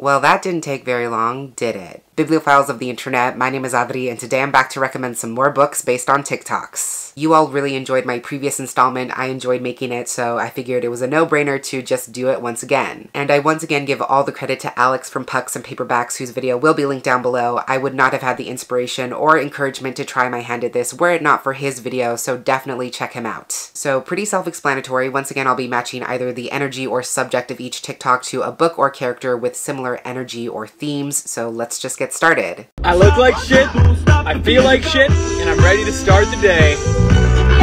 Well, that didn't take very long, did it? Bibliophiles of the internet, my name is Adri, and today I'm back to recommend some more books based on TikToks. You all really enjoyed my previous installment, I enjoyed making it, so I figured it was a no-brainer to just do it once again. And I once again give all the credit to Alex from Pucks and Paperbacks, whose video will be linked down below. I would not have had the inspiration or encouragement to try my hand at this were it not for his video, so definitely check him out. So pretty self-explanatory. Once again, I'll be matching either the energy or subject of each TikTok to a book or character with similar energy or themes, so let's just get started. I look like shit, I feel like shit, and I'm ready to start the day.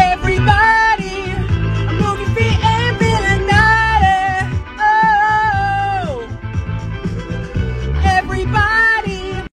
Everybody, I'm looking for and feeling naughty. Oh, everybody.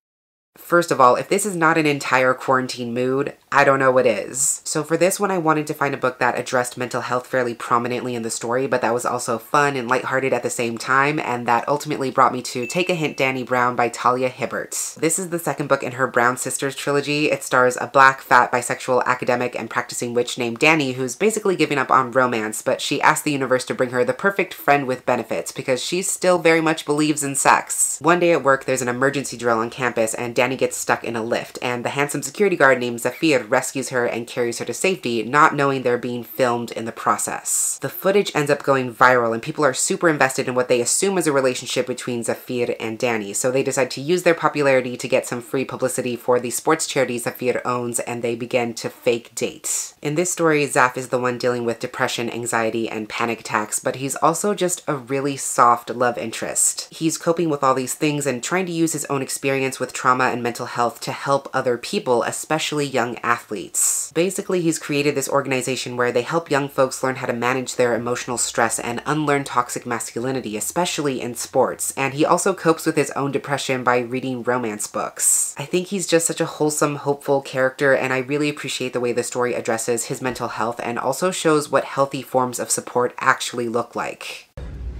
First of all, if this is not an entire quarantine mood, I don't know what is. So for this one, I wanted to find a book that addressed mental health fairly prominently in the story, but that was also fun and lighthearted at the same time, and that ultimately brought me to Take a Hint, Dani Brown by Talia Hibbert. This is the second book in her Brown Sisters trilogy. It stars a black, fat, bisexual academic and practicing witch named Dani, who's basically giving up on romance, but she asked the universe to bring her the perfect friend with benefits because she still very much believes in sex. One day at work, there's an emergency drill on campus, and Dani gets stuck in a lift, and the handsome security guard named Zafir rescues her and carries her to safety, not knowing they're being filmed in the process. The footage ends up going viral, and people are super invested in what they assume is a relationship between Zafir and Dani, so they decide to use their popularity to get some free publicity for the sports charity Zafir owns, and they begin to fake date. In this story, Zaf is the one dealing with depression, anxiety, and panic attacks, but he's also just a really soft love interest. He's coping with all these things and trying to use his own experience with trauma and mental health to help other people, especially young athletes. Basically, he's created this organization where they help young folks learn how to manage their emotional stress and unlearn toxic masculinity, especially in sports. And he also copes with his own depression by reading romance books. I think he's just such a wholesome, hopeful character, and I really appreciate the way the story addresses his mental health and also shows what healthy forms of support actually look like.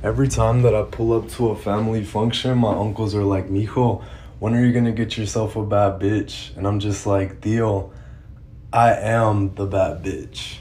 Every time that I pull up to a family function, my uncles are like, "Mijo, when are you gonna get yourself a bad bitch?" And I'm just like, "Theo, I am the bad bitch."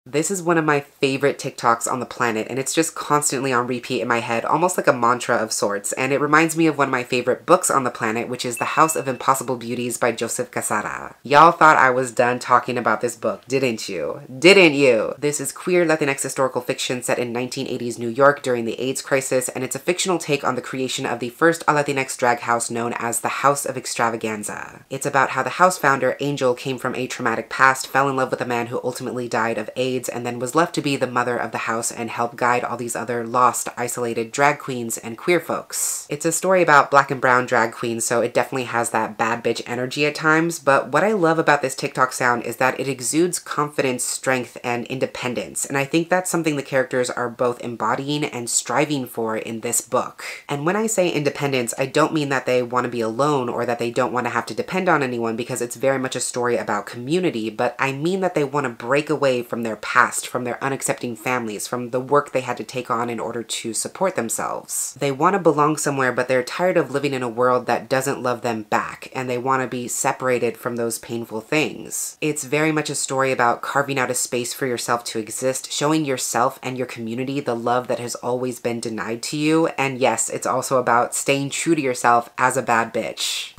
This is one of my favorite TikToks on the planet, and it's just constantly on repeat in my head, almost like a mantra of sorts, and it reminds me of one of my favorite books on the planet, which is The House of Impossible Beauties by Joseph Cassara. Y'all thought I was done talking about this book, didn't you? Didn't you? This is queer Latinx historical fiction set in 1980s New York during the AIDS crisis, and it's a fictional take on the creation of the first Latinx drag house known as the House of Extravaganza. It's about how the house founder, Angel, came from a traumatic past, fell in love with a man who ultimately died of AIDS, and then was left to be the mother of the house and help guide all these other lost, isolated drag queens and queer folks. It's a story about black and brown drag queens, so it definitely has that bad bitch energy at times, but what I love about this TikTok sound is that it exudes confidence, strength, and independence, and I think that's something the characters are both embodying and striving for in this book. And when I say independence, I don't mean that they want to be alone or that they don't want to have to depend on anyone, because it's very much a story about community, but I mean that they want to break away from their past, from their unaccepting families, from the work they had to take on in order to support themselves. They want to belong somewhere, but they're tired of living in a world that doesn't love them back, and they want to be separated from those painful things. It's very much a story about carving out a space for yourself to exist, showing yourself and your community the love that has always been denied to you, and yes, it's also about staying true to yourself as a bad bitch.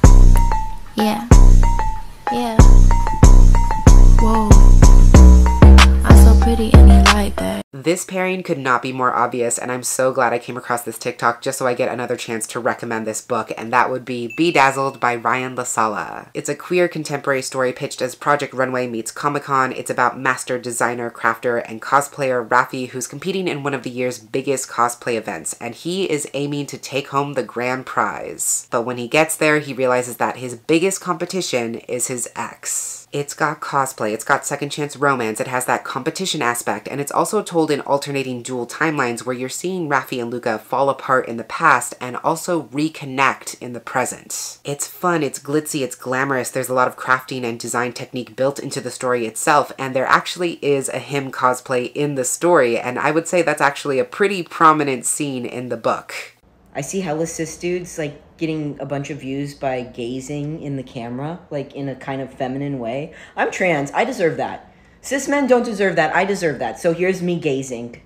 Yeah. Whoa. Pretty and you like that. This pairing could not be more obvious, and I'm so glad I came across this TikTok just so I get another chance to recommend this book, and that would be Bedazzled by Ryan LaSala. It's a queer contemporary story pitched as Project Runway meets Comic-Con. It's about master designer, crafter, and cosplayer Raffi, who's competing in one of the year's biggest cosplay events, and he is aiming to take home the grand prize. But when he gets there, he realizes that his biggest competition is his ex. It's got cosplay, it's got second chance romance, it has that competition aspect, and it's also told in alternating dual timelines where you're seeing Raffi and Luca fall apart in the past and also reconnect in the present. It's fun, it's glitzy, it's glamorous, there's a lot of crafting and design technique built into the story itself, and there actually is a him cosplay in the story, and I would say that's actually a pretty prominent scene in the book. I see hella cis dudes, like, getting a bunch of views by gazing in the camera, like, in a kind of feminine way. I'm trans. I deserve that. Cis men don't deserve that. I deserve that. So here's me gazing.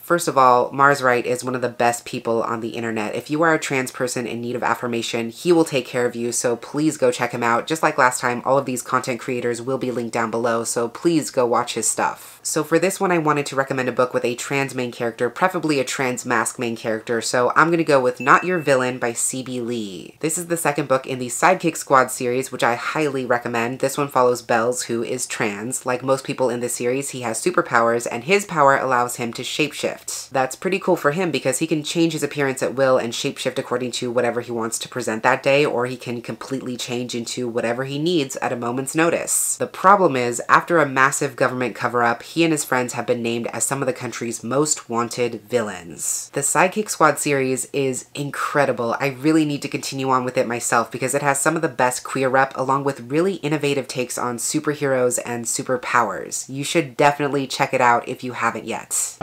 First of all, Mars Wright is one of the best people on the internet. If you are a trans person in need of affirmation, he will take care of you, so please go check him out. Just like last time, all of these content creators will be linked down below, so please go watch his stuff. So for this one, I wanted to recommend a book with a trans main character, preferably a trans mask main character, so I'm gonna go with Not Your Villain by C.B. Lee. This is the second book in the Sidekick Squad series, which I highly recommend. This one follows Bells, who is trans. Like most people in this series, he has superpowers, and his power allows him to shapeshift. That's pretty cool for him because he can change his appearance at will and shapeshift according to whatever he wants to present that day, or he can completely change into whatever he needs at a moment's notice. The problem is, after a massive government cover-up, he and his friends have been named as some of the country's most wanted villains. The Sidekick Squad series is incredible. I really need to continue on with it myself because it has some of the best queer rep along with really innovative takes on superheroes and superpowers. You should definitely check it out if you haven't yet.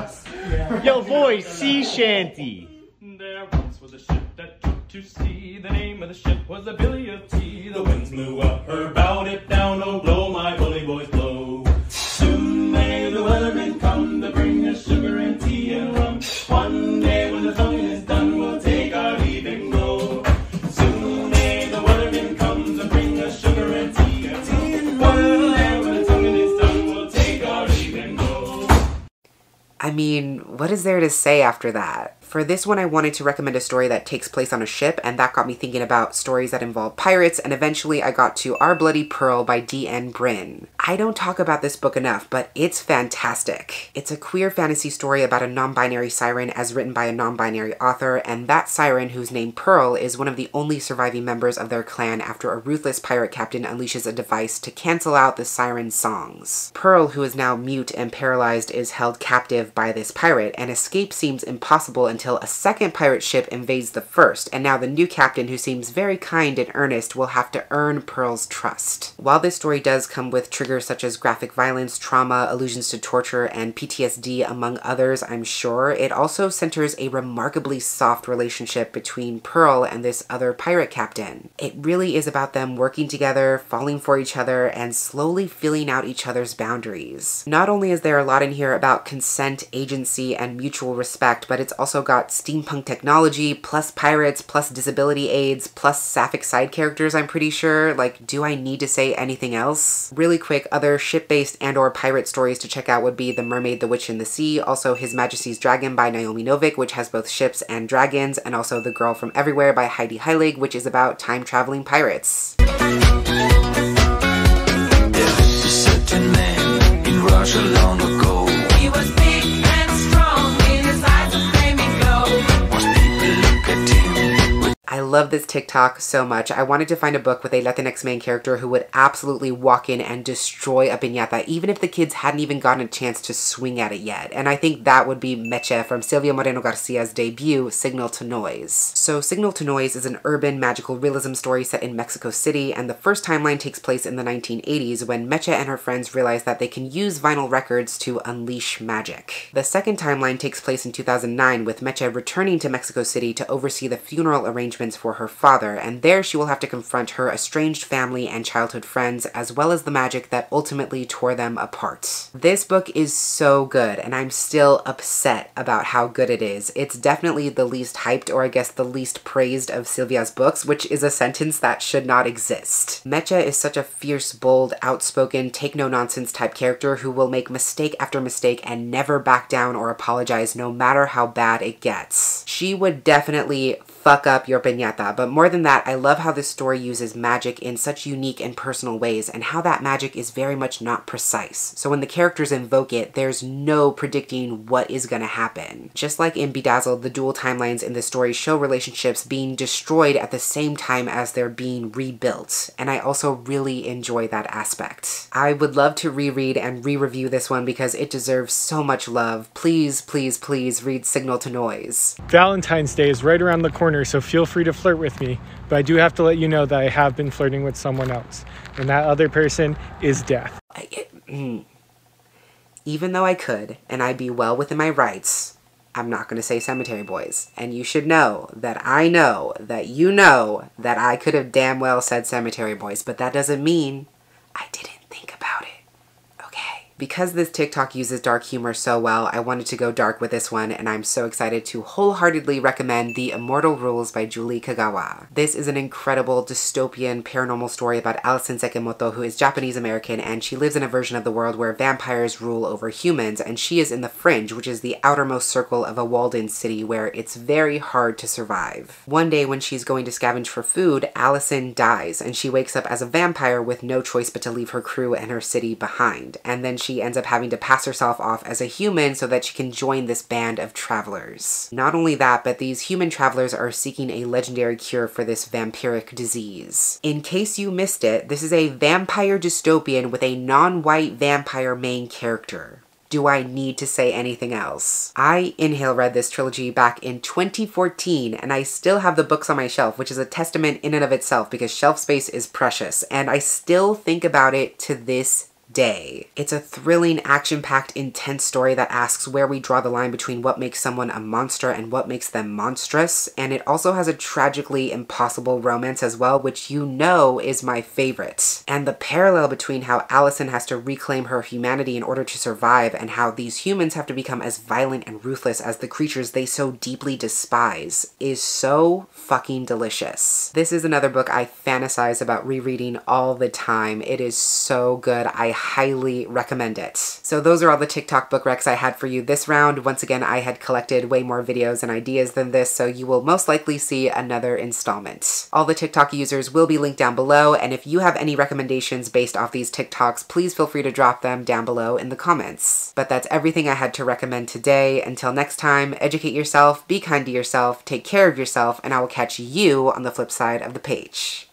Yo, voice, sea shanty. There once was a ship that took to sea. The name of the ship was the Billy of Tea. The winds blew up her bow, it down, oh blow, my bully boys blow. Soon may the weathermen come to bring us sugar and tea and rum. One day when the tonguing is done, we'll take our leave and go. Soon may the weathermen come to bring us sugar and tea and rum. One day when the tonguing is done, we'll take our leave and go. I mean, what is there to say after that? For this one, I wanted to recommend a story that takes place on a ship, and that got me thinking about stories that involve pirates, and eventually I got to Our Bloody Pearl by D.N. Bryn. I don't talk about this book enough, but it's fantastic. It's a queer fantasy story about a non-binary siren as written by a non-binary author, and that siren, who's named Pearl, is one of the only surviving members of their clan after a ruthless pirate captain unleashes a device to cancel out the siren's songs. Pearl, who is now mute and paralyzed, is held captive by this pirate, and escape seems impossible until a second pirate ship invades the first, and now the new captain, who seems very kind and earnest, will have to earn Pearl's trust. While this story does come with triggers such as graphic violence, trauma, allusions to torture, and PTSD among others, I'm sure, it also centers a remarkably soft relationship between Pearl and this other pirate captain. It really is about them working together, falling for each other, and slowly filling out each other's boundaries. Not only is there a lot in here about consent, agency, and mutual respect, but it's also got steampunk technology, plus pirates, plus disability aids, plus sapphic side characters, I'm pretty sure. Like, do I need to say anything else? Really quick, other ship-based and or pirate stories to check out would be The Mermaid, the Witch, and the Sea, also His Majesty's Dragon by Naomi Novik, which has both ships and dragons, and also The Girl from Everywhere by Heidi Heilig, which is about time-traveling pirates. Certain man in Russia long ago. He was big and strong in his eyes of flaming glow. Most people look at him with I love this TikTok so much. I wanted to find a book with a Latinx main character who would absolutely walk in and destroy a piñata, even if the kids hadn't even gotten a chance to swing at it yet. And I think that would be Meche from Silvia Moreno Garcia's debut, Signal to Noise. So Signal to Noise is an urban magical realism story set in Mexico City, and the first timeline takes place in the 1980s when Meche and her friends realize that they can use vinyl records to unleash magic. The second timeline takes place in 2009 with Meche returning to Mexico City to oversee the funeral arrangements for her father, and there she will have to confront her estranged family and childhood friends, as well as the magic that ultimately tore them apart. This book is so good, and I'm still upset about how good it is. It's definitely the least hyped, or I guess the least praised of Silvia's books, which is a sentence that should not exist. Meche is such a fierce, bold, outspoken, take-no-nonsense type character who will make mistake after mistake and never back down or apologize no matter how bad it gets. She would definitely fuck up your piñata, but more than that, I love how this story uses magic in such unique and personal ways, and how that magic is very much not precise. So when the characters invoke it, there's no predicting what is gonna happen. Just like in Bedazzled, the dual timelines in this story show relationships being destroyed at the same time as they're being rebuilt, and I also really enjoy that aspect. I would love to reread and re-review this one because it deserves so much love. Please, please, please read Signal to Noise. Valentine's Day is right around the corner, so feel free to flirt with me, but I do have to let you know that I have been flirting with someone else, and that other person is Death. Even though I could, and I'd be well within my rights, I'm not going to say Cemetery Boys. And you should know that I know that you know that I could have damn well said Cemetery Boys, but that doesn't mean I didn't think about it. Okay? Because this TikTok uses dark humor so well, I wanted to go dark with this one, and I'm so excited to wholeheartedly recommend The Immortal Rules by Julie Kagawa. This is an incredible dystopian paranormal story about Alison Sekimoto, who is Japanese American, and she lives in a version of the world where vampires rule over humans, and she is in the Fringe, which is the outermost circle of a walled-in city where it's very hard to survive. One day when she's going to scavenge for food, Alison dies, and she wakes up as a vampire with no choice but to leave her crew and her city behind. And then she ends up having to pass herself off as a human so that she can join this band of travelers. Not only that, but these human travelers are seeking a legendary cure for this vampiric disease. In case you missed it, this is a vampire dystopian with a non-white vampire main character. Do I need to say anything else? I inhale read this trilogy back in 2014, and I still have the books on my shelf, which is a testament in and of itself because shelf space is precious, and I still think about it to this day. It's a thrilling, action-packed, intense story that asks where we draw the line between what makes someone a monster and what makes them monstrous, and it also has a tragically impossible romance as well, which you know is my favorite. And the parallel between how Alison has to reclaim her humanity in order to survive and how these humans have to become as violent and ruthless as the creatures they so deeply despise is so fucking delicious. This is another book I fantasize about rereading all the time. It is so good. I highly recommend it. So those are all the TikTok book recs I had for you this round. Once again, I had collected way more videos and ideas than this, so you will most likely see another installment. All the TikTok users will be linked down below, and if you have any recommendations based off these TikToks, please feel free to drop them down below in the comments. But that's everything I had to recommend today. Until next time, educate yourself, be kind to yourself, take care of yourself, and I will catch you on the flip side of the page.